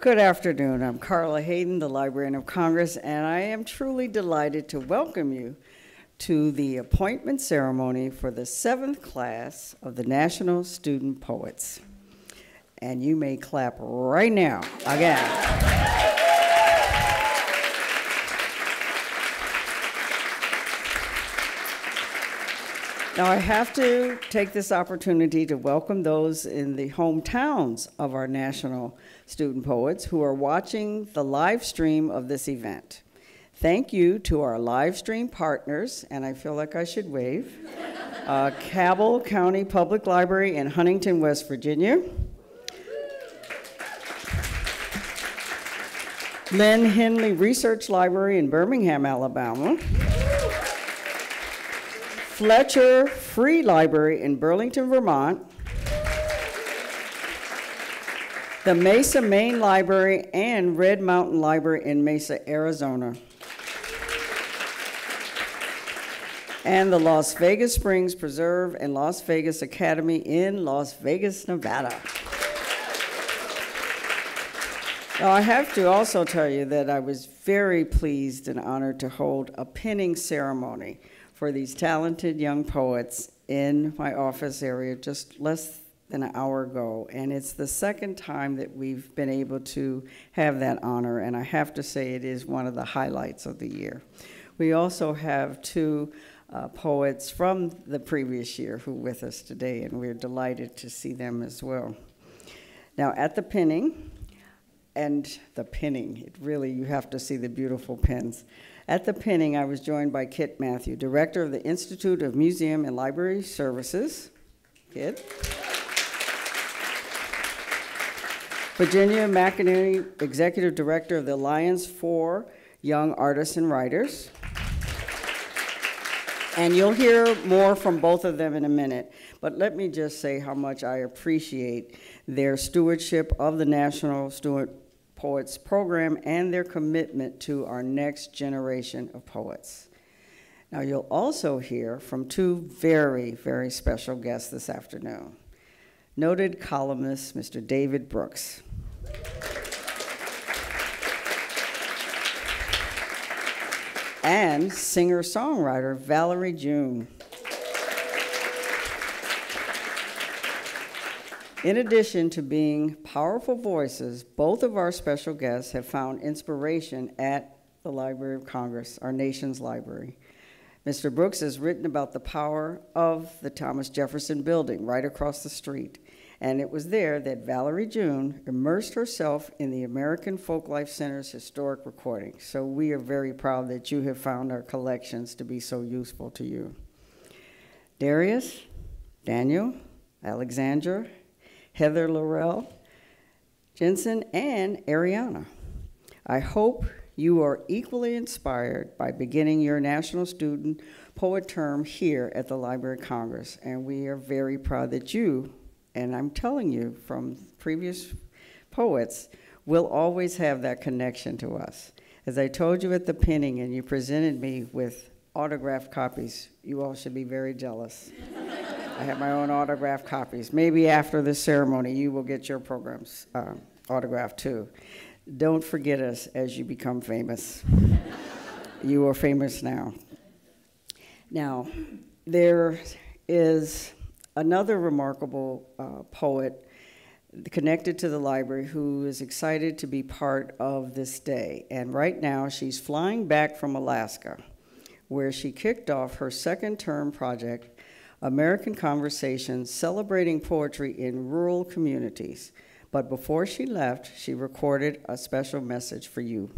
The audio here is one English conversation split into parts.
Good afternoon. I'm Carla Hayden, the Librarian of Congress, and I am truly delighted to welcome you to the appointment ceremony for the 7th class of the National Student Poets. And you may clap right now, again. Now, I have to take this opportunity to welcome those in the hometowns of our National Student Poets who are watching the live stream of this event. Thank you to our live stream partners, and I feel like I should wave, Cabell County Public Library in Huntington, West Virginia, Lynn Henley Research Library in Birmingham, Alabama, Fletcher Free Library in Burlington, Vermont, the Mesa Main Library and Red Mountain Library in Mesa, Arizona, and the Las Vegas Springs Preserve and Las Vegas Academy in Las Vegas, Nevada. Now, I have to also tell you that I was very pleased and honored to hold a pinning ceremony for these talented young poets in my office area just less than an hour ago. And it's the second time that we've been able to have that honor, and I have to say it is one of the highlights of the year. We also have two poets from the previous year who are with us today, and we're delighted to see them as well. Now, at the pinning, it really, you have to see the beautiful pins. At the pinning, I was joined by Kit Matthew, Director of the Institute of Museum and Library Services. Kit. Virginia McInerney, Executive Director of the Alliance for Young Artists and Writers. And you'll hear more from both of them in a minute. But let me just say how much I appreciate their stewardship of the National Student Poets Program and their commitment to our next generation of poets. Now, you'll also hear from two very, very special guests this afternoon. Noted columnist, Mr. David Brooks. And singer-songwriter Valerie June. In addition to being powerful voices, both of our special guests have found inspiration at the Library of Congress, our nation's library. Mr. Brooks has written about the power of the Thomas Jefferson Building right across the street, and it was there that Valerie June immersed herself in the American Folklife Center's historic recordings. So we are very proud that you have found our collections to be so useful to you. Darius, Daniel, Alexandra, Heather Laurel, Jensen, and Ariana. I hope you are equally inspired by beginning your National Student Poet term here at the Library of Congress, and we are very proud that you, and I'm telling you from previous poets, will always have that connection to us. As I told you at the pinning and you presented me with autographed copies, you all should be very jealous. I have my own autographed copies. Maybe after this ceremony, you will get your programs autographed too. Don't forget us as you become famous. You are famous now. Now, there is another remarkable poet connected to the library who is excited to be part of this day. And right now, she's flying back from Alaska, where she kicked off her second-term project, American Conversations, celebrating poetry in rural communities. But before she left, she recorded a special message for you.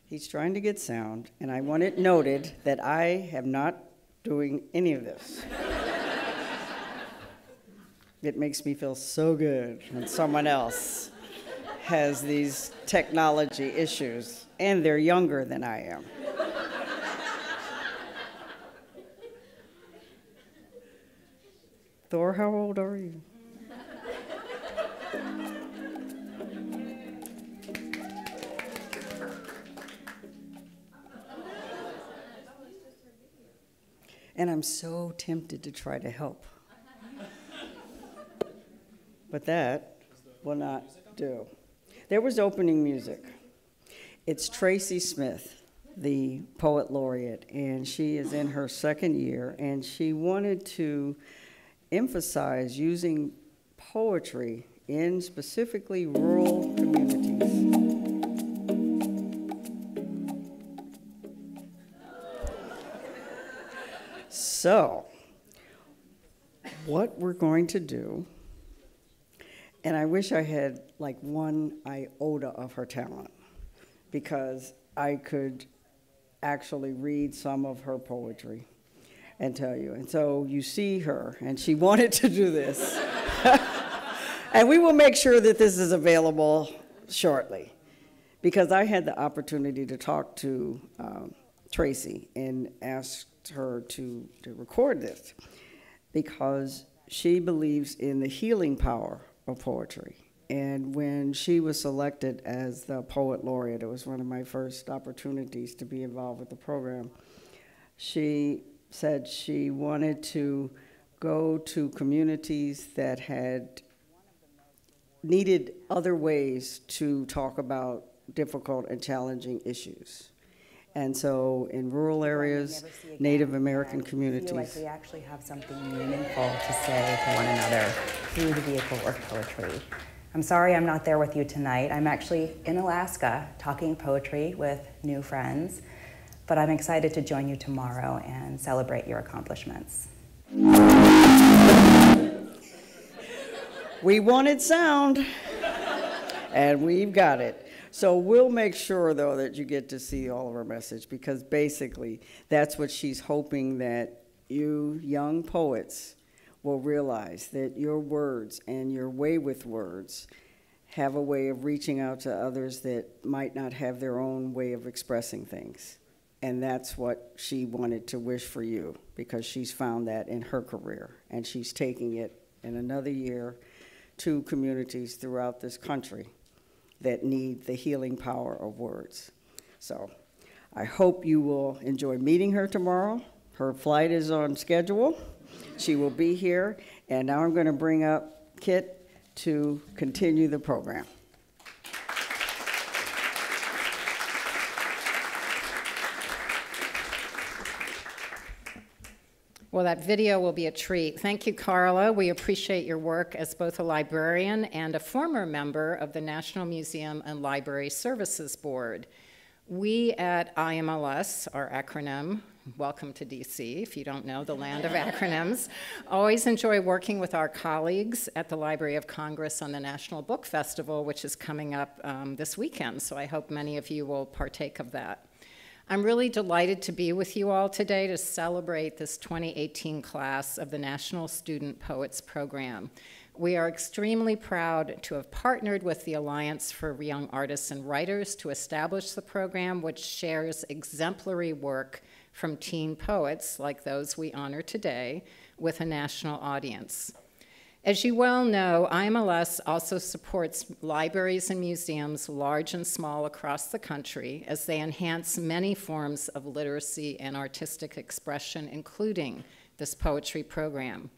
He's trying to get sound, and I want it noted that I am not doing any of this. It makes me feel so good when someone else has these technology issues, and they're younger than I am. Thor, how old are you? and I'm so tempted to try to help. But that will not do. There was opening music. It's Tracy Smith, the poet laureate, and she is in her second year, and she wanted to emphasize using poetry in specifically rural communities. So, what we're going to do, and I wish I had like one iota of her talent, because I could actually read some of her poetry and tell you. And so you see her, and she wanted to do this. And we will make sure that this is available shortly, because I had the opportunity to talk to Tracy and asked her to record this, because she believes in the healing power of poetry. And when she was selected as the poet laureate, it was one of my first opportunities to be involved with the program, she said she wanted to go to communities that had needed other ways to talk about difficult and challenging issues. And so in rural areas, Native American communities. I feel like we actually have something meaningful to say to one another through the vehicle of poetry. I'm sorry I'm not there with you tonight. I'm actually in Alaska talking poetry with new friends, but I'm excited to join you tomorrow and celebrate your accomplishments. We wanted sound, and we've got it. So we'll make sure, though, that you get to see all of her message, because basically that's what she's hoping, that you young poets will realize, that your words and your way with words have a way of reaching out to others that might not have their own way of expressing things. And that's what she wanted to wish for you, because she's found that in her career, and she's taking it in another year to communities throughout this country that need the healing power of words. So I hope you will enjoy meeting her tomorrow. Her flight is on schedule. She will be here. And now I'm going to bring up Kit to continue the program. Well, that video will be a treat. Thank you, Carla. We appreciate your work as both a librarian and a former member of the National Museum and Library Services Board. We at IMLS, our acronym, welcome to DC, if you don't know, the land of acronyms, always enjoy working with our colleagues at the Library of Congress on the National Book Festival, which is coming up this weekend, so I hope many of you will partake of that. I'm really delighted to be with you all today to celebrate this 2018 class of the National Student Poets Program. We are extremely proud to have partnered with the Alliance for Young Artists and Writers to establish the program, which shares exemplary work from teen poets, like those we honor today, with a national audience. As you well know, IMLS also supports libraries and museums, large and small, across the country as they enhance many forms of literacy and artistic expression, including this poetry program.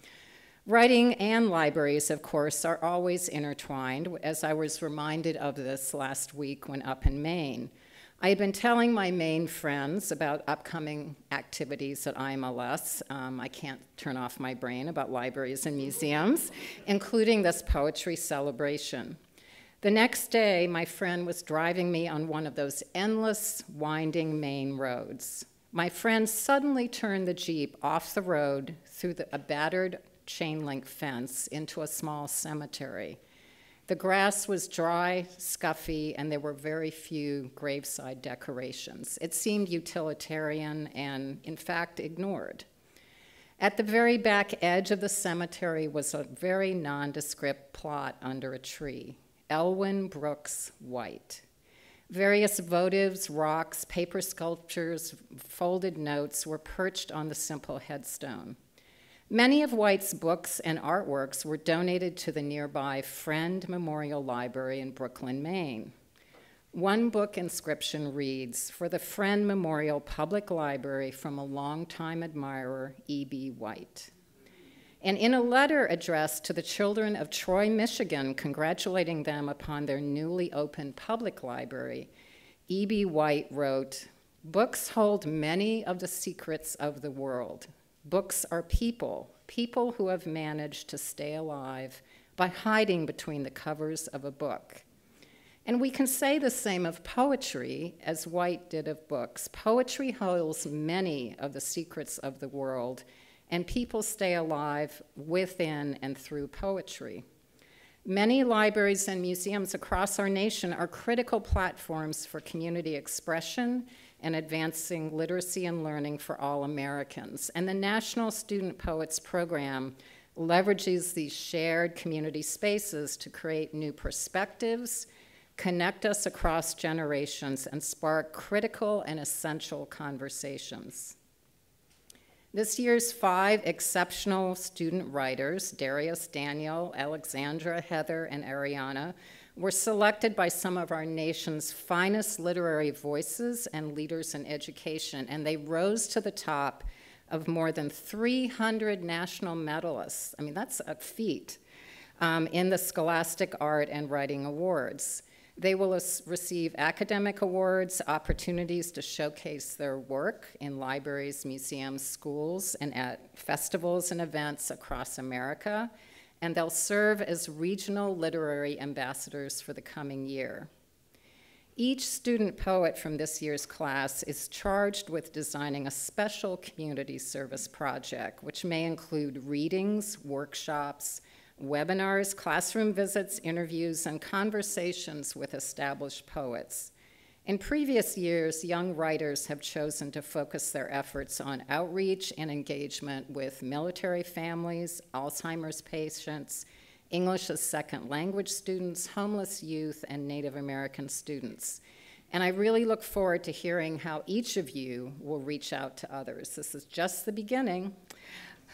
Writing and libraries, of course, are always intertwined, as I was reminded of this last week when up in Maine. I had been telling my Maine friends about upcoming activities at IMLS. I can't turn off my brain about libraries and museums, including this poetry celebration. The next day, my friend was driving me on one of those endless, winding Maine roads. My friend suddenly turned the Jeep off the road through a battered chain-link fence into a small cemetery. The grass was dry, scuffy, and there were very few graveside decorations. It seemed utilitarian and, in fact, ignored. At the very back edge of the cemetery was a very nondescript plot under a tree, Elwyn Brooks White. Various votives, rocks, paper sculptures, folded notes were perched on the simple headstone. Many of White's books and artworks were donated to the nearby Friend Memorial Library in Brooklyn, Maine. One book inscription reads, "For the Friend Memorial Public Library from a longtime admirer, E.B. White." And in a letter addressed to the children of Troy, Michigan, congratulating them upon their newly opened public library, E.B. White wrote, "Books hold many of the secrets of the world. Books are people, people who have managed to stay alive by hiding between the covers of a book. And we can say the same of poetry as White did of books. Poetry holds many of the secrets of the world, and people stay alive within and through poetry. Many libraries and museums across our nation are critical platforms for community expression and advancing literacy and learning for all Americans. And the National Student Poets Program leverages these shared community spaces to create new perspectives, connect us across generations, and spark critical and essential conversations. This year's 5 exceptional student writers, Darius, Daniel, Alexandra, Heather, and Ariana, were selected by some of our nation's finest literary voices and leaders in education, and they rose to the top of more than 300 national medalists. I mean, that's a feat in the Scholastic Art and Writing Awards. They will receive academic awards, opportunities to showcase their work in libraries, museums, schools, and at festivals and events across America, and they'll serve as regional literary ambassadors for the coming year. Each student poet from this year's class is charged with designing a special community service project, which may include readings, workshops, webinars, classroom visits, interviews, and conversations with established poets. In previous years, young writers have chosen to focus their efforts on outreach and engagement with military families, Alzheimer's patients, English as second language students, homeless youth, and Native American students. And I really look forward to hearing how each of you will reach out to others. This is just the beginning.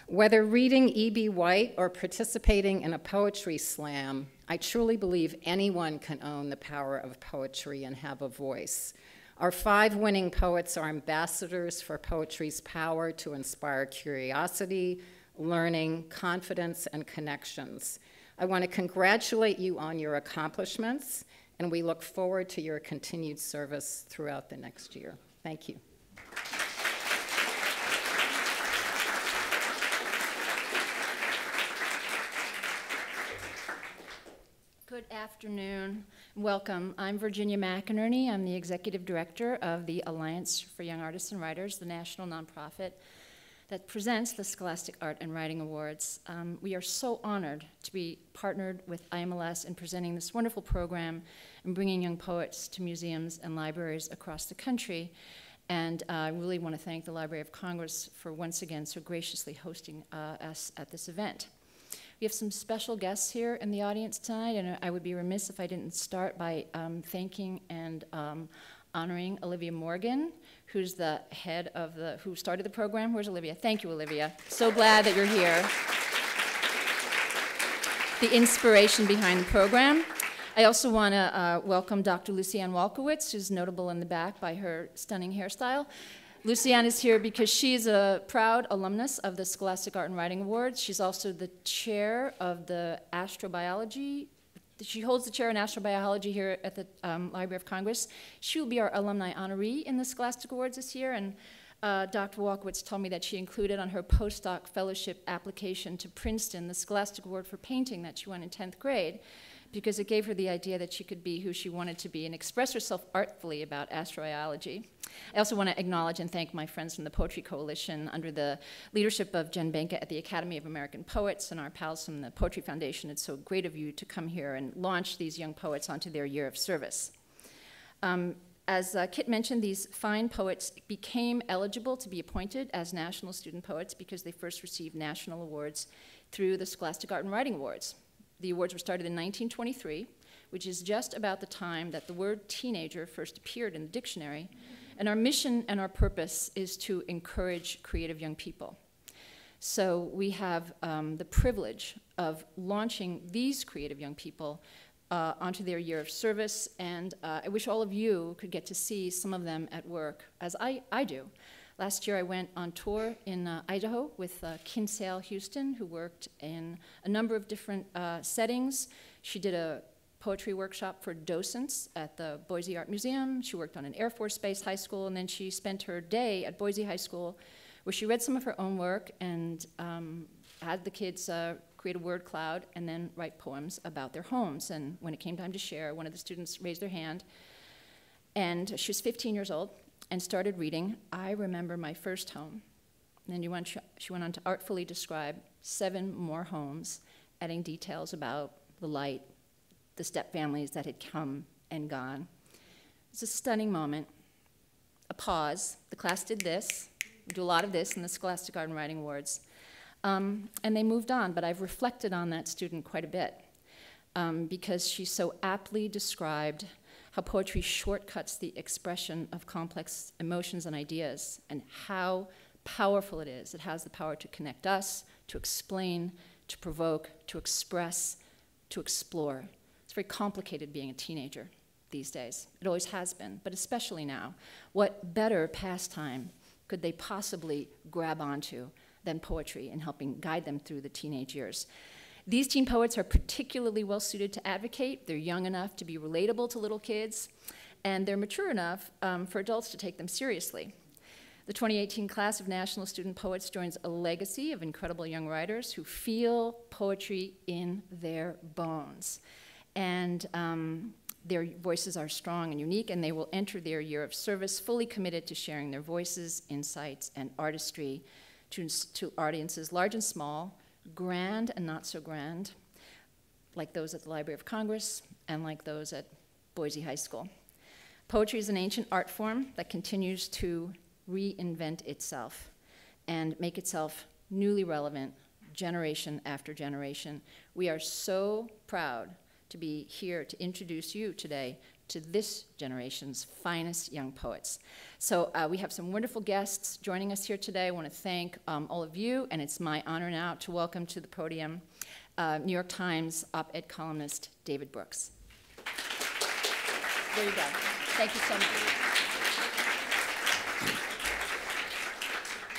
Whether reading E.B. White or participating in a poetry slam, I truly believe anyone can own the power of poetry and have a voice. Our 5 winning poets are ambassadors for poetry's power to inspire curiosity, learning, confidence, and connections. I want to congratulate you on your accomplishments, and we look forward to your continued service throughout the next year. Thank you. Good afternoon. Welcome. I'm Virginia McInerney. I'm the Executive Director of the Alliance for Young Artists and Writers, the national nonprofit that presents the Scholastic Art and Writing Awards. We are so honored to be partnered with IMLS in presenting this wonderful program and bringing young poets to museums and libraries across the country. And I really want to thank the Library of Congress for once again so graciously hosting us at this event. We have some special guests here in the audience tonight, and I would be remiss if I didn't start by thanking and honoring Olivia Morgan, who's the head of who started the program. Where's Olivia? Thank you, Olivia. So glad that you're here. The inspiration behind the program. I also want to welcome Dr. Lucianne Walkowitz, who's notable in the back by her stunning hairstyle. Lucianne is here because she's a proud alumnus of the Scholastic Art and Writing Awards. She's also the chair of the astrobiology. She holds the chair in astrobiology here at the Library of Congress. She will be our alumni honoree in the Scholastic Awards this year, and Dr. Walkowitz told me that she included on her postdoc fellowship application to Princeton the Scholastic Award for Painting that she won in 10th grade, because it gave her the idea that she could be who she wanted to be and express herself artfully about astrobiology. I also want to acknowledge and thank my friends from the Poetry Coalition under the leadership of Jen Benka at the Academy of American Poets and our pals from the Poetry Foundation. It's so great of you to come here and launch these young poets onto their year of service. As Kit mentioned, these fine poets became eligible to be appointed as national student poets because they first received national awards through the Scholastic Art and Writing Awards. The awards were started in 1923, which is just about the time that the word teenager first appeared in the dictionary. And our mission and our purpose is to encourage creative young people. So we have the privilege of launching these creative young people onto their year of service, and I wish all of you could get to see some of them at work, as I do. Last year I went on tour in Idaho with Kinsale Houston, who worked in a number of different settings. She did a poetry workshop for docents at the Boise Art Museum. She worked on an Air Force Base high school, and then she spent her day at Boise High School where she read some of her own work and had the kids create a word cloud and then write poems about their homes. And when it came time to share, one of the students raised their hand, and she was 15 years old and started reading, "I remember my first home." And then she went on to artfully describe 7 more homes, adding details about the light, the step families that had come and gone. It was a stunning moment, a pause. The class did this. We do a lot of this in the Scholastic Art and Writing Awards. And they moved on, but I've reflected on that student quite a bit because she so aptly described how poetry shortcuts the expression of complex emotions and ideas, and how powerful it is. It has the power to connect us, to explain, to provoke, to express, to explore. It's very complicated being a teenager these days. It always has been, but especially now. What better pastime could they possibly grab onto than poetry in helping guide them through the teenage years? These teen poets are particularly well suited to advocate. They're young enough to be relatable to little kids, and they're mature enough for adults to take them seriously. The 2018 class of National Student Poets joins a legacy of incredible young writers who feel poetry in their bones. And their voices are strong and unique, and they will enter their year of service fully committed to sharing their voices, insights, and artistry to audiences large and small, grand and not so grand, like those at the Library of Congress and like those at Boise High School. Poetry is an ancient art form that continues to reinvent itself and make itself newly relevant generation after generation. We are so proud to be here to introduce you today to this generation's finest young poets. So we have some wonderful guests joining us here today. I want to thank all of you, and it's my honor now to welcome to the podium New York Times op-ed columnist David Brooks. There you go. Thank you so much.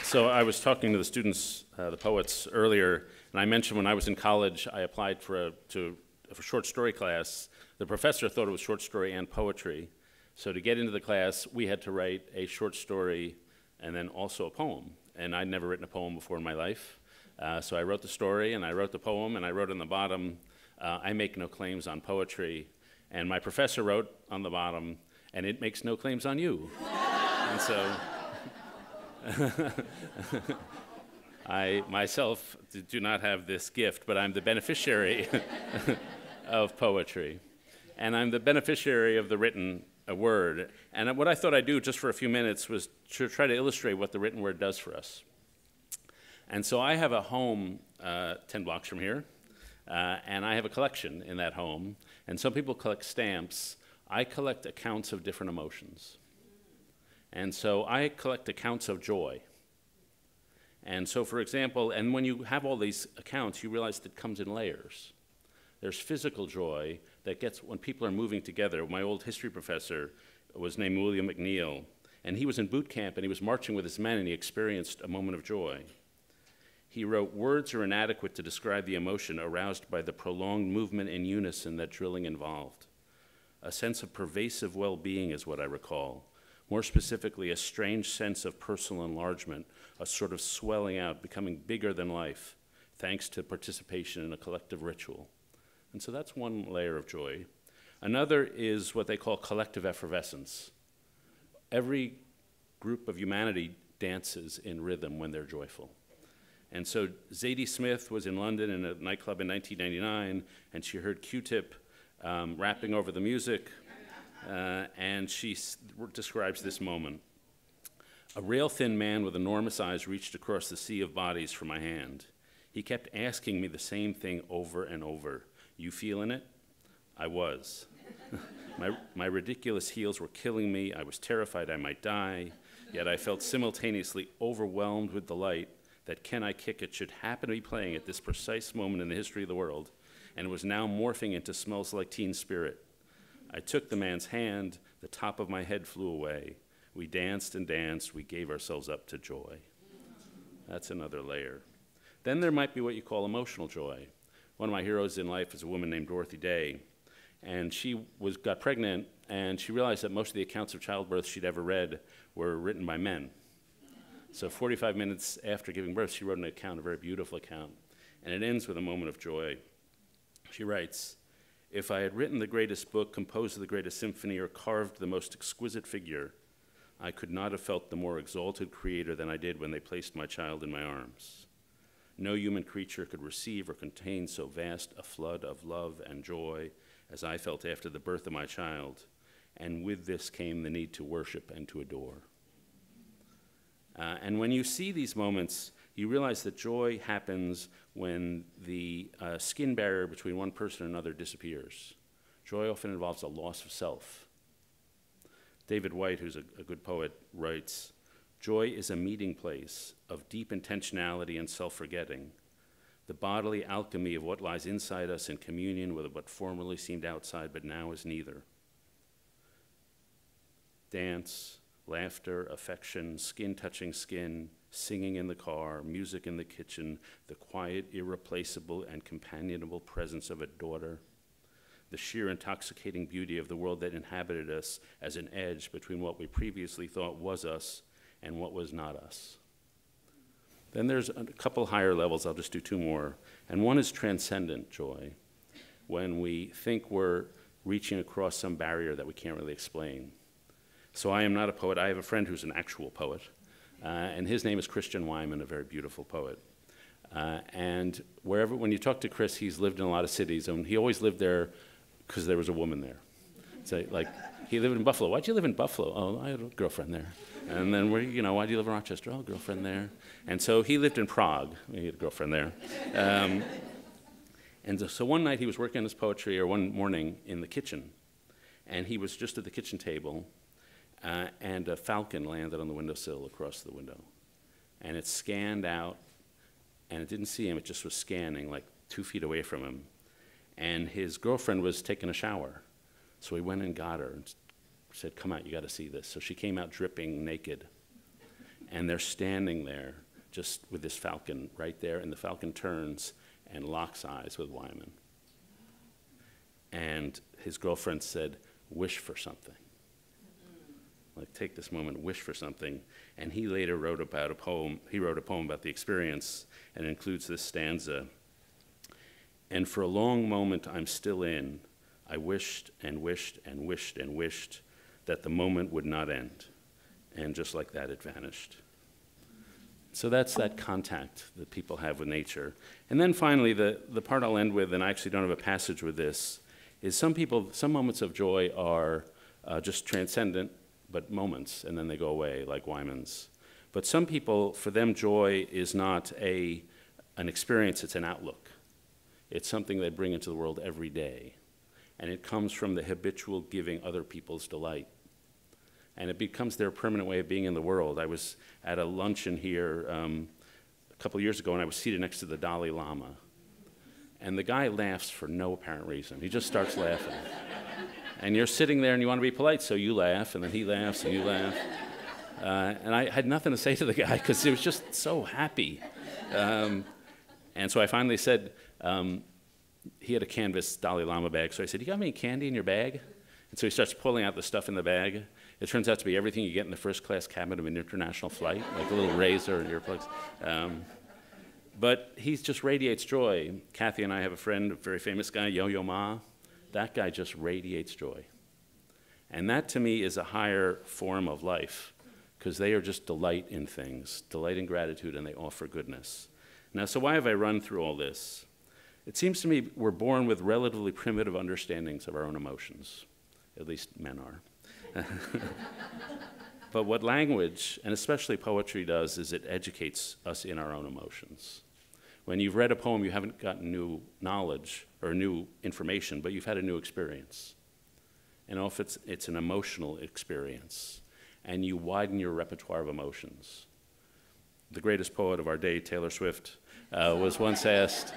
So I was talking to the students, the poets, earlier, and I mentioned when I was in college, I applied for a short story class. The professor thought it was short story and poetry. So to get into the class, we had to write a short story and then also a poem. And I'd never written a poem before in my life. So I wrote the story, and I wrote the poem, and I wrote on the bottom, I make no claims on poetry. And my professor wrote on the bottom, and it makes no claims on you. And so I myself do not have this gift, but I'm the beneficiary of poetry. And I'm the beneficiary of the written word. And what I thought I'd do just for a few minutes was to try to illustrate what the written word does for us. And so I have a home 10 blocks from here, and I have a collection in that home. And some people collect stamps. I collect accounts of different emotions. And so I collect accounts of joy. And so, for example, and when you have all these accounts, you realize that it comes in layers. There's physical joy that gets when people are moving together. My old history professor was named William McNeil, and he was in boot camp, and he was marching with his men, and he experienced a moment of joy. He wrote, "Words are inadequate to describe the emotion aroused by the prolonged movement in unison that drilling involved. A sense of pervasive well-being is what I recall. More specifically, a strange sense of personal enlargement, a sort of swelling out, becoming bigger than life, thanks to participation in a collective ritual." And so that's one layer of joy. Another is what they call collective effervescence. Every group of humanity dances in rhythm when they're joyful. And so Zadie Smith was in London in a nightclub in 1999, and she heard Q-Tip rapping over the music, and she describes this moment. "A rail-thin man with enormous eyes reached across the sea of bodies for my hand. He kept asking me the same thing over and over. 'You feeling it?' I was. My ridiculous heels were killing me. I was terrified I might die, yet I felt simultaneously overwhelmed with delight that Can I Kick It should happen to be playing at this precise moment in the history of the world, and was now morphing into Smells Like Teen Spirit. I took the man's hand, the top of my head flew away. We danced and danced, we gave ourselves up to joy. That's another layer. Then there might be what you call emotional joy. One of my heroes in life is a woman named Dorothy Day, and she got pregnant, and she realized that most of the accounts of childbirth she'd ever read were written by men. So 45 minutes after giving birth, she wrote an account, a very beautiful account, and it ends with a moment of joy. She writes, "If I had written the greatest book, composed the greatest symphony, or carved the most exquisite figure, I could not have felt the more exalted creator than I did when they placed my child in my arms. No human creature could receive or contain so vast a flood of love and joy as I felt after the birth of my child, and with this came the need to worship and to adore." And when you see these moments, you realize that joy happens when the skin barrier between one person and another disappears. Joy often involves a loss of self. David White, who's a good poet, writes, "Joy is a meeting place of deep intentionality and self-forgetting, the bodily alchemy of what lies inside us in communion with what formerly seemed outside but now is neither. Dance, laughter, affection, skin touching skin, singing in the car, music in the kitchen, the quiet, irreplaceable, and companionable presence of a daughter, the sheer intoxicating beauty of the world that inhabited us as an edge between what we previously thought was us and what was not us." Then there's a couple higher levels, I'll just do two more, and one is transcendent joy, when we think we're reaching across some barrier that we can't really explain. So I am not a poet. I have a friend who's an actual poet, and his name is Christian Wyman, a very beautiful poet. And when you talk to Chris, he's lived in a lot of cities, and he always lived there because there was a woman there. So, like, he lived in Buffalo. Why'd you live in Buffalo? Oh, I had a girlfriend there. And then, why do you live in Rochester? Oh, girlfriend there. And so he lived in Prague. He had a girlfriend there. And so one night he was working on his poetry, or one morning in the kitchen, and he was just at the kitchen table, and a falcon landed on the windowsill across the window. And it scanned out, and it didn't see him, it just was scanning like 2 feet away from him. And his girlfriend was taking a shower. So he went and got her and said, "Come out, you gotta see this." So she came out dripping naked. And they're standing there just with this falcon right there, and the falcon turns and locks eyes with Wyman. And his girlfriend said, "Wish for something." Like, take this moment, wish for something. And he later wrote a poem about the experience, and it includes this stanza. "And for a long moment I'm still in. I wished and wished and wished and wished that the moment would not end. And just like that, it vanished." So that's that contact that people have with nature. And then finally, the part I'll end with, and I actually don't have a passage with this, is some moments of joy are just transcendent, but moments, and then they go away, like Wyman's. But some people, for them, joy is not an experience, it's an outlook. It's something they bring into the world every day. And it comes from the habitual giving other people's delight. And it becomes their permanent way of being in the world. I was at a luncheon here a couple years ago, and I was seated next to the Dalai Lama. And the guy laughs for no apparent reason. He just starts laughing. And you're sitting there and you want to be polite, so you laugh, and then he laughs, and you laugh. And I had nothing to say to the guy because he was just so happy. And so I finally said, he had a canvas Dalai Lama bag, so I said, "You got any candy in your bag?" And so he starts pulling out the stuff in the bag. It turns out to be everything you get in the first-class cabin of an international flight, like a little razor and earplugs. But he just radiates joy. Kathy and I have a friend, a very famous guy, Yo-Yo Ma. That guy just radiates joy. And that, to me, is a higher form of life, because they are just delight in things, delight in gratitude, and they offer goodness. Now, so why have I run through all this? It seems to me we're born with relatively primitive understandings of our own emotions. At least men are. But what language, and especially poetry, does is it educates us in our own emotions. When you've read a poem, you haven't gotten new knowledge or new information, but you've had a new experience. And often it's an emotional experience, and you widen your repertoire of emotions. The greatest poet of our day, Taylor Swift, was once asked,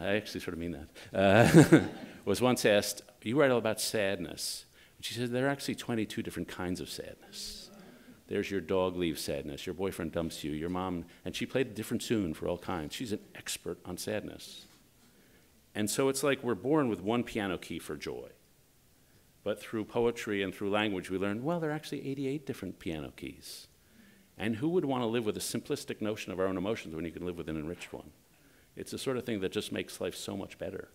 I actually sort of mean that, was once asked, you write all about sadness. And she said, there are actually 22 different kinds of sadness. There's your dog leaves sadness, your boyfriend dumps you, your mom, and she played a different tune for all kinds. She's an expert on sadness. And so it's like we're born with one piano key for joy. But through poetry and through language, we learn, well, there are actually 88 different piano keys. And who would want to live with a simplistic notion of our own emotions when you can live with an enriched one? It's the sort of thing that just makes life so much better.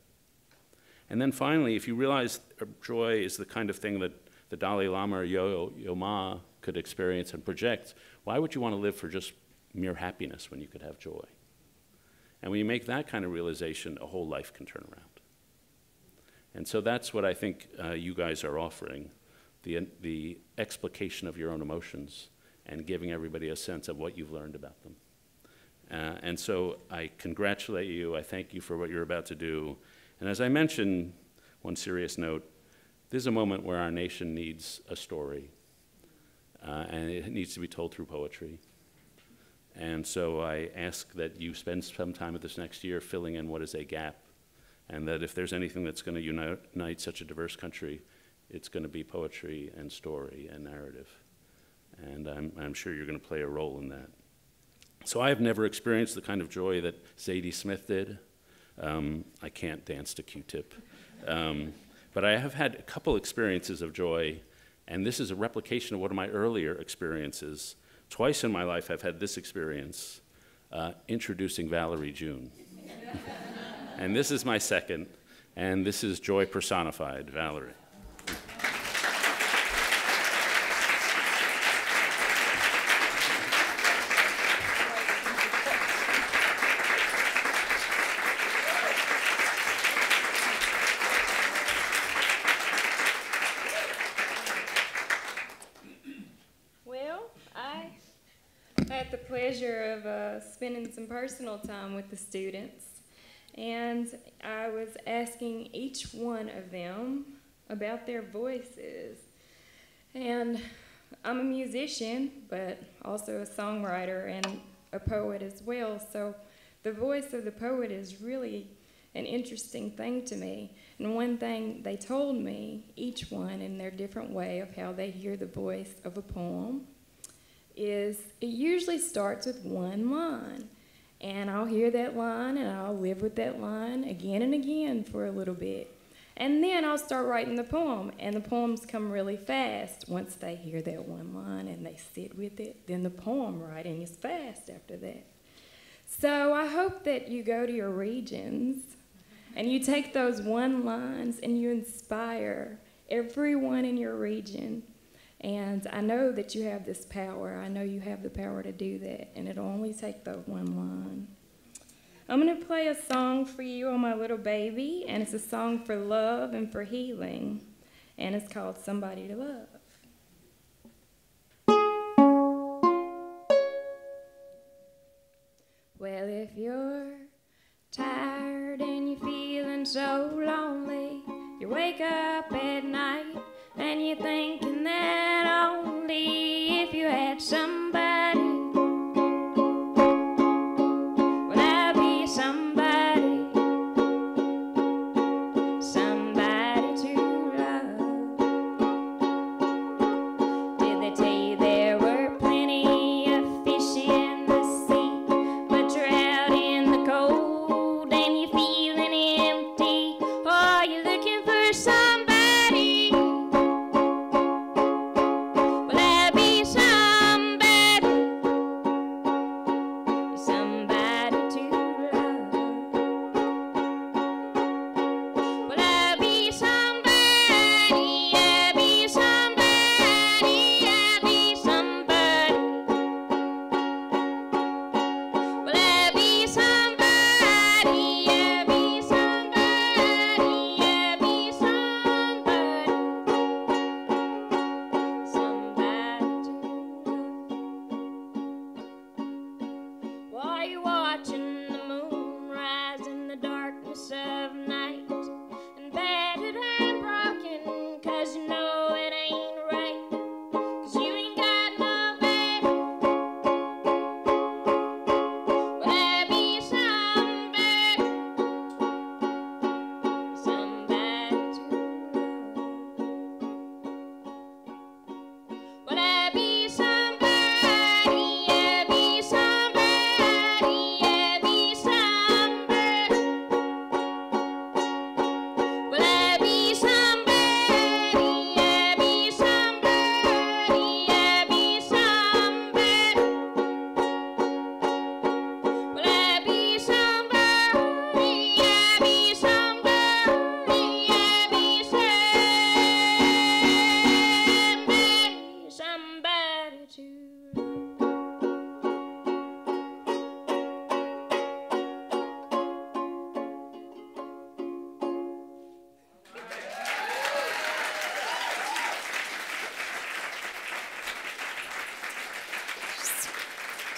And then finally, if you realize joy is the kind of thing that the Dalai Lama or Yo Ma could experience and project, why would you want to live for just mere happiness when you could have joy? And when you make that kind of realization, a whole life can turn around. And so that's what I think you guys are offering, the explication of your own emotions and giving everybody a sense of what you've learned about them. And so I congratulate you. I thank you for what you're about to do. And as I mentioned, one serious note, this is a moment where our nation needs a story, and it needs to be told through poetry. And so I ask that you spend some time with this next year filling in what is a gap, and that if there's anything that's going to unite such a diverse country, it's going to be poetry and story and narrative. And I'm sure you're going to play a role in that. So I have never experienced the kind of joy that Zadie Smith did. I can't dance to Q-Tip. But I have had a couple experiences of joy, and this is a replication of one of my earlier experiences. Twice in my life I've had this experience, introducing Valerie June. And this is my second, and this is joy personified, Valerie. Of spending some personal time with the students, and I was asking each one of them about their voices. And I'm a musician, but also a songwriter and a poet as well, so the voice of the poet is really an interesting thing to me. And one thing they told me, each one in their different way of how they hear the voice of a poem, is it usually starts with one line. And I'll hear that line and I'll live with that line again and again for a little bit. And then I'll start writing the poem, and the poems come really fast. Once they hear that one line and they sit with it, then the poem writing is fast after that. So I hope that you go to your regions and you take those one lines and you inspire everyone in your region. And I know that you have this power. I know you have the power to do that, and it'll only take the one line. I'm going to play a song for you on my little baby, and it's a song for love and for healing, and it's called Somebody to Love. Well, if you're tired and you're feeling so lonely, you wake up at night and you're thinking that only if you had somebody, well, I'll be somebody, somebody to love. Did they tell you there were plenty of fish in the sea, but you're out in the cold and you're feeling empty? Or you're looking for somebody? Somebody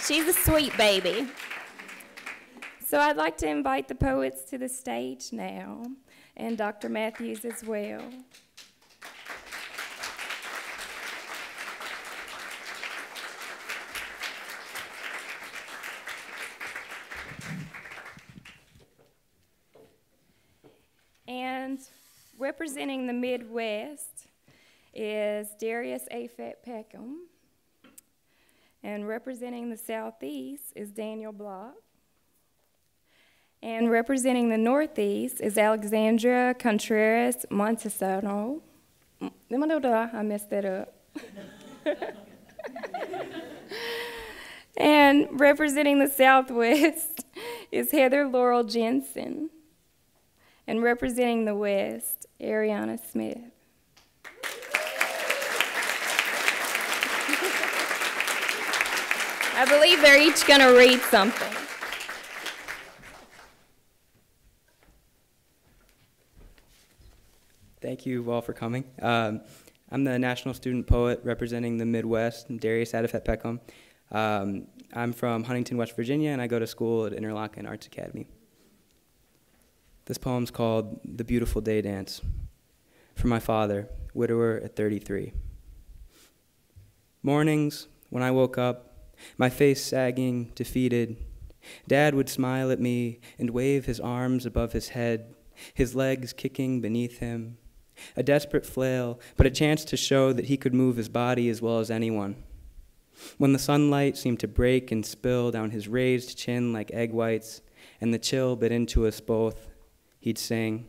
She's a sweet baby. So I'd like to invite the poets to the stage now, and Dr. Matthews as well. And representing the Midwest is Darius Afat Peckham. And representing the Southeast is Daniel Block. And representing the Northeast is Alexandra Contreras Montesano. I messed that up. And representing the Southwest is Heather Laurel Jensen. And representing the West, Ariana Smith. I believe they're each going to read something. Thank you all for coming. I'm the National Student Poet representing the Midwest, Darius Afat Peckham. I'm from Huntington, West Virginia, and I go to school at Interlochen Arts Academy. This poem's called The Beautiful Day Dance. For my father, widower at 33. Mornings, when I woke up, my face sagging, defeated, Dad would smile at me and wave his arms above his head, his legs kicking beneath him. A desperate flail, but a chance to show that he could move his body as well as anyone. When the sunlight seemed to break and spill down his raised chin like egg whites, and the chill bit into us both, he'd sing.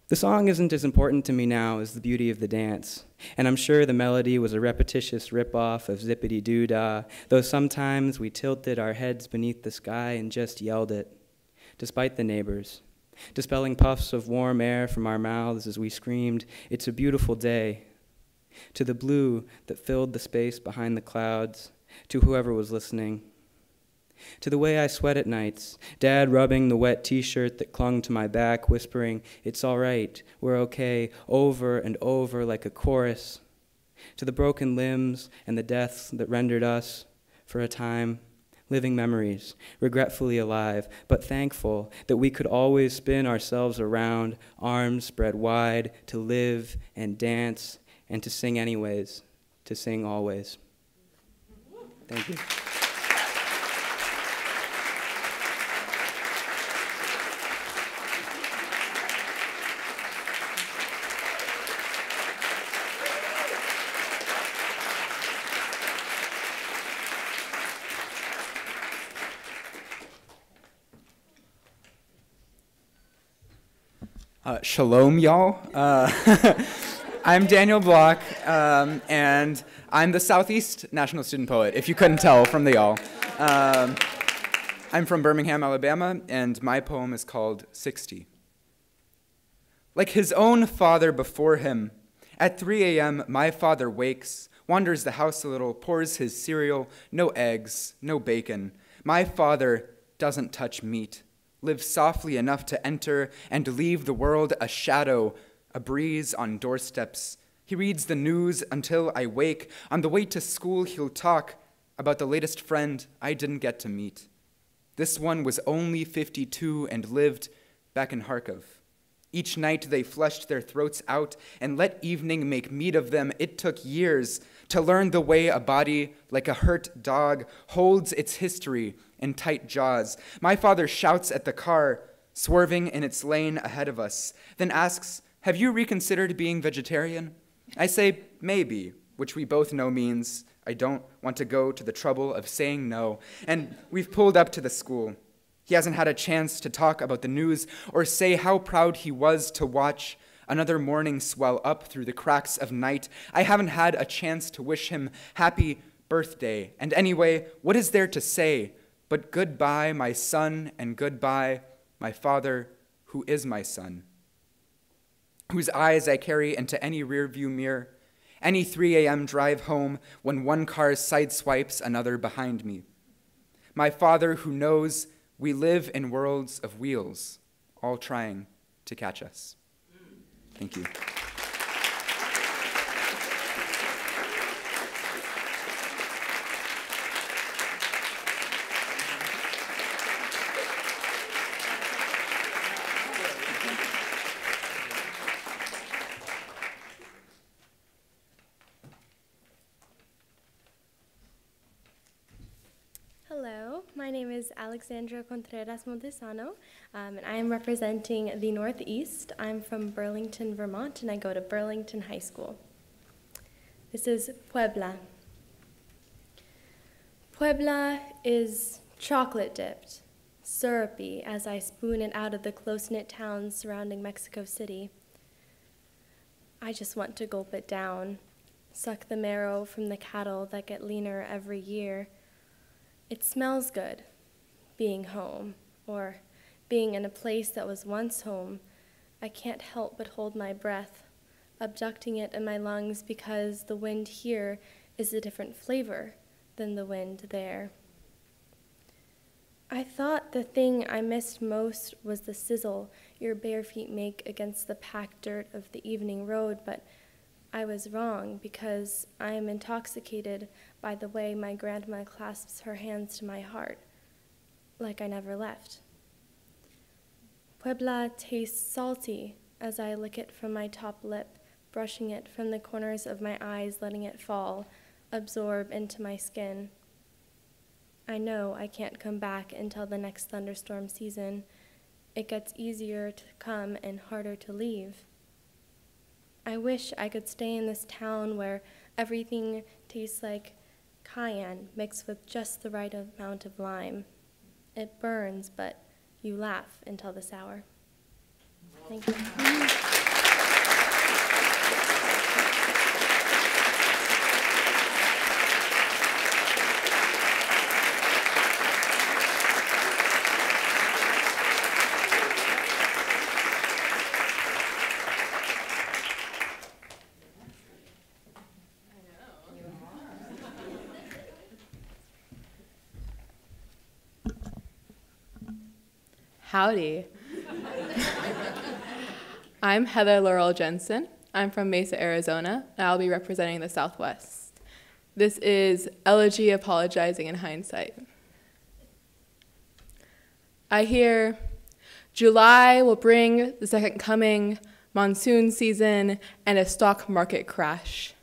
The song isn't as important to me now as the beauty of the dance, and I'm sure the melody was a repetitious rip-off of Zippity-Doo-Dah, though sometimes we tilted our heads beneath the sky and just yelled it, despite the neighbors, dispelling puffs of warm air from our mouths as we screamed, "It's a beautiful day," to the blue that filled the space behind the clouds, to whoever was listening. To the way I sweat at nights, Dad rubbing the wet t-shirt that clung to my back, whispering, "It's all right, we're okay," over and over like a chorus. To the broken limbs and the deaths that rendered us, for a time, living memories, regretfully alive, but thankful that we could always spin ourselves around, arms spread wide, to live and dance, and to sing anyways, to sing always. Thank you. Shalom, y'all. I'm Daniel Block, and I'm the Southeast National Student Poet, if you couldn't tell from the y'all. I'm from Birmingham, Alabama, and my poem is called 60. Like his own father before him, at 3 a.m. my father wakes, wanders the house a little, pours his cereal, no eggs, no bacon. My father doesn't touch meat. Lives softly enough to enter and leave the world a shadow, a breeze on doorsteps. He reads the news until I wake. On the way to school, he'll talk about the latest friend I didn't get to meet. This one was only 52 and lived back in Kharkov. Each night they fleshed their throats out and let evening make meat of them. It took years to learn the way a body, like a hurt dog, holds its history in tight jaws. My father shouts at the car, swerving in its lane ahead of us, then asks, "Have you reconsidered being vegetarian?" I say, "Maybe," which we both know means I don't want to go to the trouble of saying no. And we've pulled up to the school. He hasn't had a chance to talk about the news or say how proud he was to watch another morning swell up through the cracks of night. I haven't had a chance to wish him happy birthday. And anyway, what is there to say but goodbye, my son, and goodbye, my father, who is my son, whose eyes I carry into any rearview mirror, any 3 a.m. drive home when one car sideswipes another behind me. My father who knows we live in worlds of wheels, all trying to catch us. Thank you. my name is Alexandra Contreras Montesano, and I am representing the Northeast. I'm from Burlington, Vermont, and I go to Burlington High School. This is Puebla. Puebla is chocolate dipped, syrupy as I spoon it out of the close-knit towns surrounding Mexico City. I just want to gulp it down, suck the marrow from the cattle that get leaner every year. It smells good, being home, or being in a place that was once home. I can't help but hold my breath, abducting it in my lungs because the wind here is a different flavor than the wind there. I thought the thing I missed most was the sizzle your bare feet make against the packed dirt of the evening road, but I was wrong because I am intoxicated by the way my grandma clasps her hands to my heart, like I never left. Puebla tastes salty as I lick it from my top lip, brushing it from the corners of my eyes, letting it fall, absorb into my skin. I know I can't come back until the next thunderstorm season. It gets easier to come and harder to leave. I wish I could stay in this town where everything tastes like cayenne mixed with just the right amount of lime. It burns, but you laugh until the sour. Thank you. Howdy. I'm Heather Laurel Jensen. I'm from Mesa, Arizona, and I'll be representing the Southwest. This is Elegy Apologizing in Hindsight. I hear July will bring the second coming, monsoon season, and a stock market crash.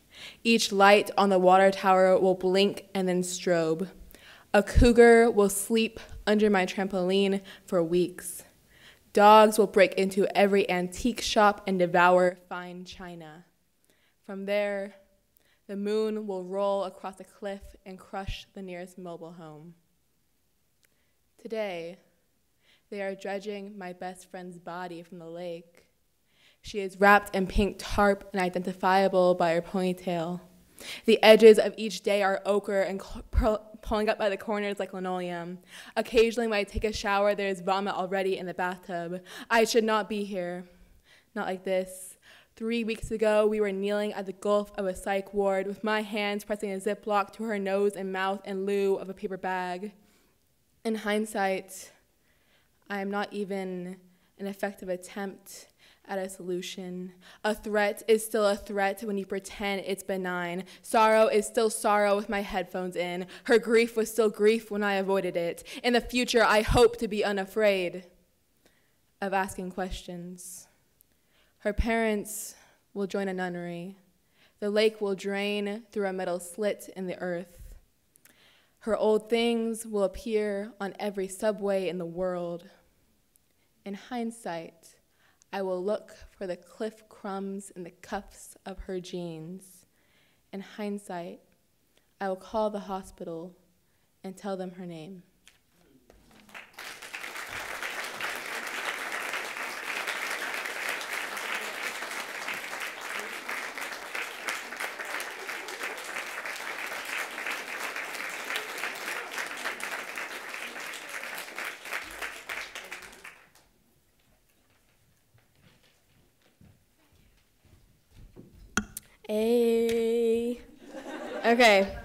Each light on the water tower will blink and then strobe. A cougar will sleep under my trampoline for weeks. Dogs will break into every antique shop and devour fine china. From there, the moon will roll across a cliff and crush the nearest mobile home. Today, they are dredging my best friend's body from the lake. She is wrapped in pink tarp and identifiable by her ponytail. The edges of each day are ochre and pulling up by the corners like linoleum. Occasionally when I take a shower, there is vomit already in the bathtub. I should not be here. Not like this. 3 weeks ago, we were kneeling at the gulf of a psych ward with my hands pressing a Ziploc to her nose and mouth in lieu of a paper bag. In hindsight, I am not even an effective attempt at a solution. A threat is still a threat when you pretend it's benign. Sorrow is still sorrow with my headphones in. Her grief was still grief when I avoided it. In the future, I hope to be unafraid of asking questions. Her parents will join a nunnery. The lake will drain through a metal slit in the earth. Her old things will appear on every subway in the world. In hindsight, I will look for the cliff crumbs in the cuffs of her jeans. In hindsight, I will call the hospital and tell them her name. Hey. Okay.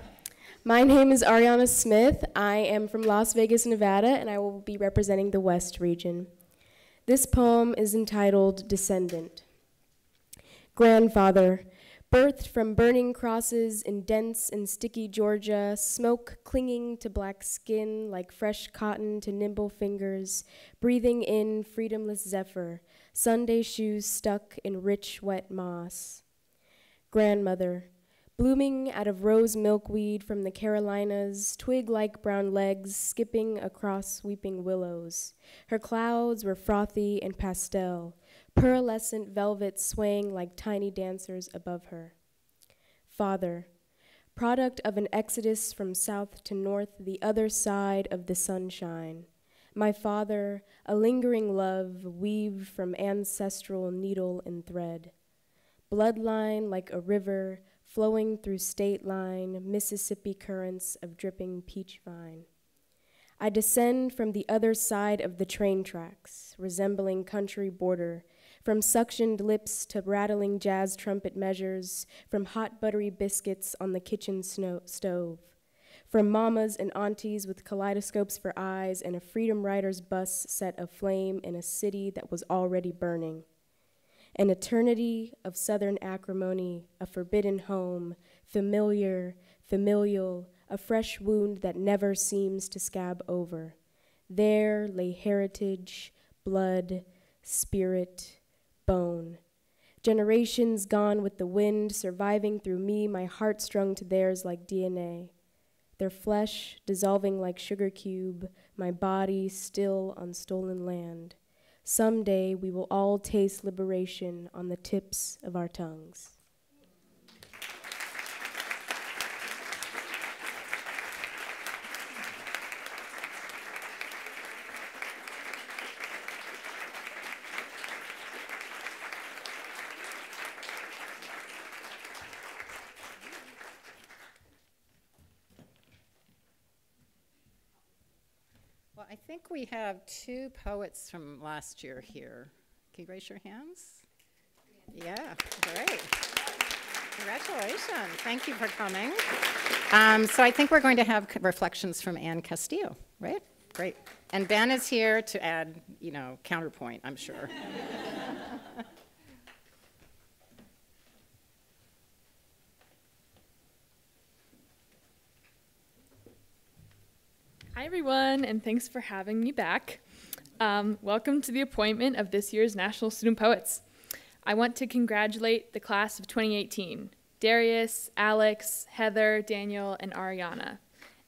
My name is Ariana Smith. I am from Las Vegas, Nevada, and I will be representing the West region. This poem is entitled Descendant. Grandfather, birthed from burning crosses in dense and sticky Georgia, smoke clinging to black skin like fresh cotton to nimble fingers, breathing in freedomless zephyr, Sunday shoes stuck in rich, wet moss. Grandmother, Blooming out of rose milkweed from the Carolinas, twig-like brown legs skipping across weeping willows. Her clouds were frothy and pastel, pearlescent velvet swaying like tiny dancers above her. Father, product of an exodus from south to north, the other side of the sunshine. My father, a lingering love weaved from ancestral needle and thread. Bloodline like a river, flowing through state line, Mississippi currents of dripping peach vine. I descend from the other side of the train tracks, resembling country border, from suctioned lips to rattling jazz trumpet measures, from hot buttery biscuits on the kitchen stove, from mamas and aunties with kaleidoscopes for eyes and a Freedom Riders bus set aflame in a city that was already burning. An eternity of southern acrimony, a forbidden home, familiar, familial, a fresh wound that never seems to scab over. There lay heritage, blood, spirit, bone. Generations gone with the wind, surviving through me, my heart strung to theirs like DNA. Their flesh dissolving like sugar cube, my body still on stolen land. Someday we will all taste liberation on the tips of our tongues. Well, I think we have two poets from last year here. Can you raise your hands? Yeah, great. Congratulations. Thank you for coming. So I think we're going to have reflections from Ann Castillo, right? Great. And Ben is here to add, counterpoint, I'm sure. Hi, everyone, and thanks for having me back. Welcome to the appointment of this year's National Student Poets. I want to congratulate the class of 2018, Darius, Alex, Heather, Daniel, and Ariana.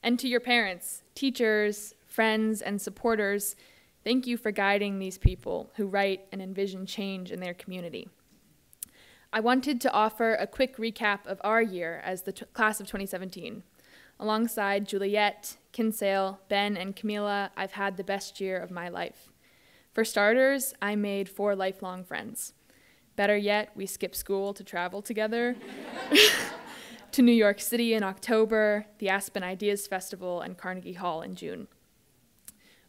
And to your parents, teachers, friends, and supporters, thank you for guiding these people who write and envision change in their community. I wanted to offer a quick recap of our year as the class of 2017. Alongside Juliet, Kinsale, Ben, and Camila, I've had the best year of my life. For starters, I made 4 lifelong friends. Better yet, we skipped school to travel together to New York City in October, the Aspen Ideas Festival, and Carnegie Hall in June.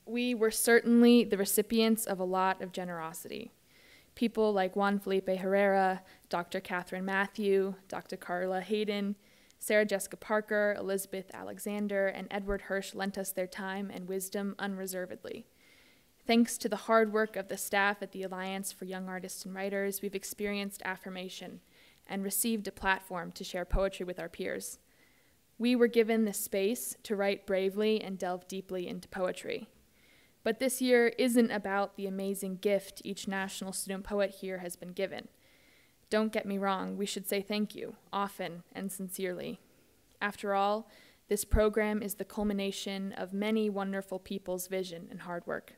We were certainly the recipients of a lot of generosity. People like Juan Felipe Herrera, Dr. Kathryn Matthew, Dr. Carla Hayden, Sarah Jessica Parker, Elizabeth Alexander, and Edward Hirsch lent us their time and wisdom unreservedly. Thanks to the hard work of the staff at the Alliance for Young Artists and Writers, we've experienced affirmation and received a platform to share poetry with our peers. We were given the space to write bravely and delve deeply into poetry. But this year isn't about the amazing gift each National Student Poet here has been given. Don't get me wrong, we should say thank you, often and sincerely. After all, this program is the culmination of many wonderful people's vision and hard work.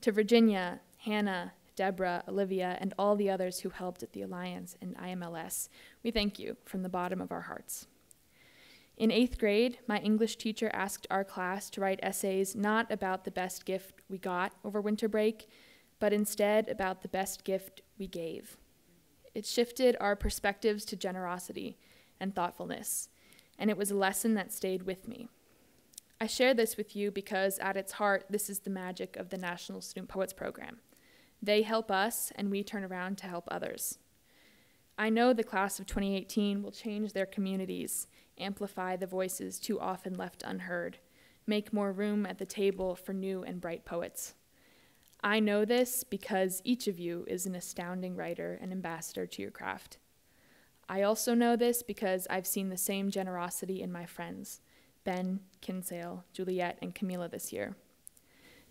To Virginia, Hannah, Deborah, Olivia, and all the others who helped at the Alliance and IMLS, we thank you from the bottom of our hearts. In 8th grade, my English teacher asked our class to write essays not about the best gift we got over winter break, but instead about the best gift we gave. It shifted our perspectives to generosity and thoughtfulness, and it was a lesson that stayed with me. I share this with you because at its heart, this is the magic of the National Student Poets Program. They help us, and we turn around to help others. I know the class of 2018 will change their communities, amplify the voices too often left unheard, make more room at the table for new and bright poets. I know this because each of you is an astounding writer and ambassador to your craft. I also know this because I've seen the same generosity in my friends, Ben, Kinsale, Juliet, and Camila this year.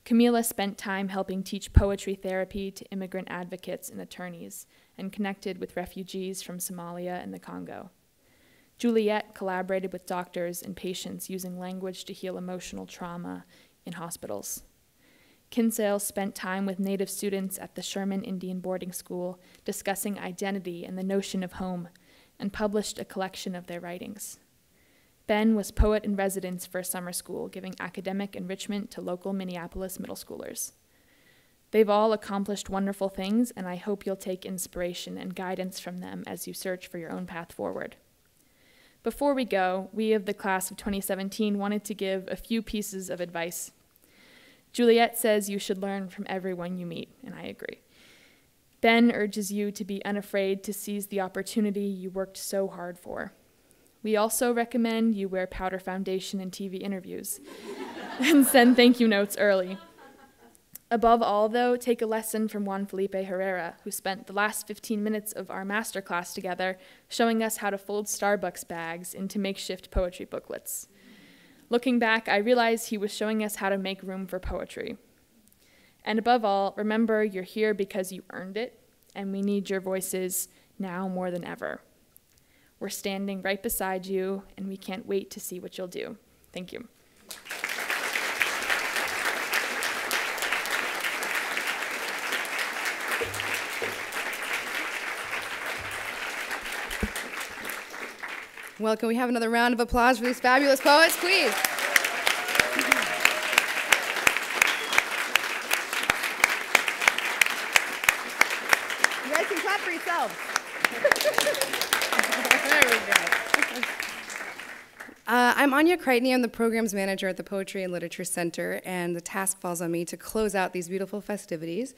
Camila spent time helping teach poetry therapy to immigrant advocates and attorneys, and connected with refugees from Somalia and the Congo. Juliet collaborated with doctors and patients using language to heal emotional trauma in hospitals. Kinsale spent time with Native students at the Sherman Indian Boarding School discussing identity and the notion of home, and published a collection of their writings. Ben was poet in residence for a summer school, giving academic enrichment to local Minneapolis middle schoolers. They've all accomplished wonderful things, and I hope you'll take inspiration and guidance from them as you search for your own path forward. Before we go, we of the class of 2017 wanted to give a few pieces of advice. Juliet says you should learn from everyone you meet, and I agree. Ben urges you to be unafraid to seize the opportunity you worked so hard for. We also recommend you wear powder foundation in TV interviews and send thank you notes early. Above all, though, take a lesson from Juan Felipe Herrera, who spent the last 15 minutes of our masterclass together showing us how to fold Starbucks bags into makeshift poetry booklets. Looking back, I realized he was showing us how to make room for poetry. And above all, remember you're here because you earned it, and we need your voices now more than ever. We're standing right beside you, and we can't wait to see what you'll do. Thank you. Well, can we have another round of applause for these fabulous poets, please? You guys can clap for yourselves. There we go. I'm Anya Kreitney. I'm the programs manager at the Poetry and Literature Center, and the task falls on me to close out these beautiful festivities.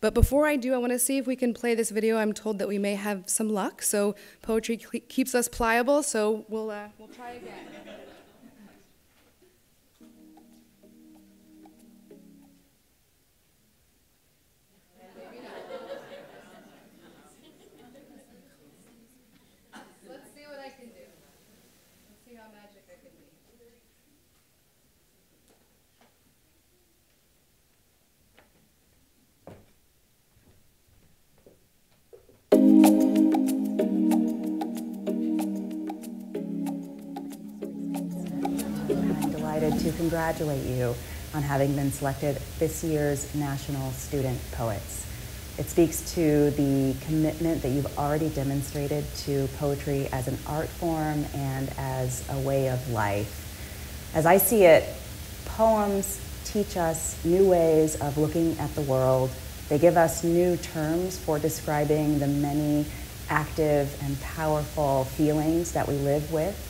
But before I do, I want to see if we can play this video. I'm told that we may have some luck, so poetry keeps us pliable, so we'll try again. Let's see what I can do. Let's see how magic I can be. I'm delighted to congratulate you on having been selected this year's National Student Poets. It speaks to the commitment that you've already demonstrated to poetry as an art form and as a way of life. As I see it, poems teach us new ways of looking at the world. They give us new terms for describing the many active and powerful feelings that we live with.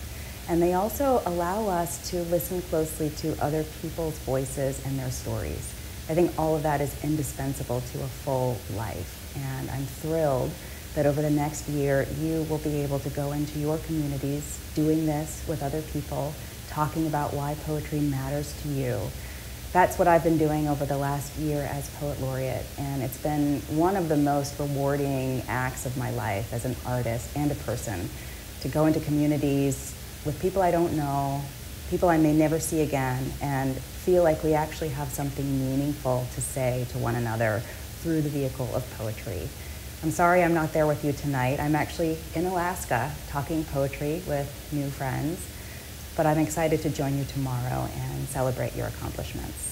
And they also allow us to listen closely to other people's voices and their stories. I think all of that is indispensable to a full life. And I'm thrilled that over the next year, you will be able to go into your communities doing this with other people, talking about why poetry matters to you. That's what I've been doing over the last year as Poet Laureate, and it's been one of the most rewarding acts of my life as an artist and a person, to go into communities with people I don't know, people I may never see again, and feel like we actually have something meaningful to say to one another through the vehicle of poetry. I'm sorry I'm not there with you tonight. I'm actually in Alaska talking poetry with new friends, but I'm excited to join you tomorrow and celebrate your accomplishments.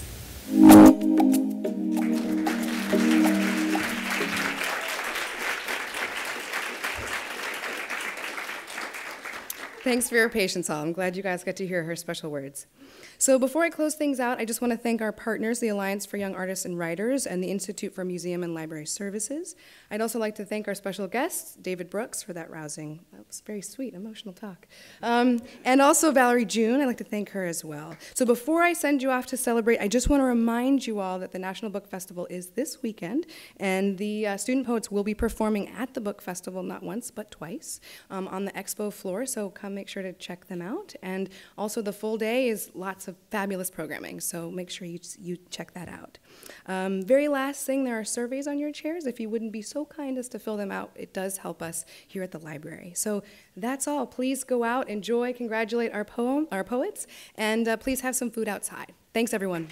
Thanks for your patience, all. I'm glad you guys got to hear her special words. So before I close things out, I just want to thank our partners, the Alliance for Young Artists and Writers and the Institute for Museum and Library Services. I'd also like to thank our special guests, David Brooks, for that rousing, that was very sweet, emotional talk. And also Valerie June, I'd like to thank her as well. So before I send you off to celebrate, I just want to remind you all that the National Book Festival is this weekend, and the student poets will be performing at the Book Festival not once, but twice on the expo floor, so come make sure to check them out. And also the full day is lots of fabulous programming, so make sure you check that out. Very last thing, there are surveys on your chairs. If you wouldn't be so kind as to fill them out, it does help us here at the library. So that's all. Please go out, enjoy, congratulate our poets, and please have some food outside. Thanks, everyone.